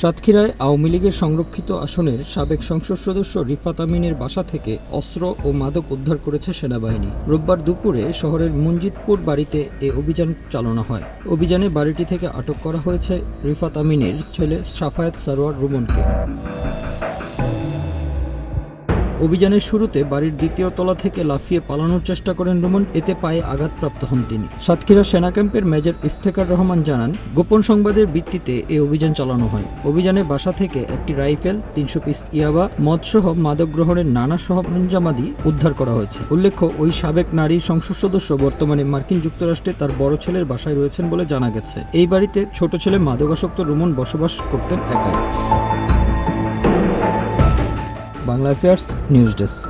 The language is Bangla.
সাতক্ষীরায় আওয়ামী লীগের সংরক্ষিত আসনের সাবেক সংসদ সদস্য রিফাত আমিনের বাসা থেকে অস্ত্র ও মাদক উদ্ধার করেছে সেনাবাহিনী। রোববার দুপুরে শহরের মঞ্জিদপুর বাড়িতে এ অভিযান চালানো হয়। অভিযানে বাড়িটি থেকে আটক করা হয়েছে রিফাত আমিনের ছেলে সাফায়েত সারোয়ার রুমনকে। অভিযানের শুরুতে বাড়ির দ্বিতীয় তলা থেকে লাফিয়ে পালানোর চেষ্টা করেন রুমন, এতে পায়ে আঘাতপ্রাপ্ত হন তিনি। সাতক্ষীরা সেনা ক্যাম্পের মেজর ইফতেখার রহমান জানান, গোপন সংবাদের ভিত্তিতে এই অভিযান চালানো হয়। অভিযানে বাসা থেকে একটি রাইফেল, ৩০০ পিস ইয়াবা, মদসহ মাদক গ্রহণের নানা সরঞ্জামাদি উদ্ধার করা হয়েছে। উল্লেখ্য, ওই সাবেক নারী সংসদ সদস্য বর্তমানে মার্কিন যুক্তরাষ্ট্রে তার বড় ছেলের বাসায় রয়েছেন বলে জানা গেছে। এই বাড়িতে ছোট ছেলে মাদকাসক্ত রুমন বসবাস করতেন একাই। Bangla affairs news desk.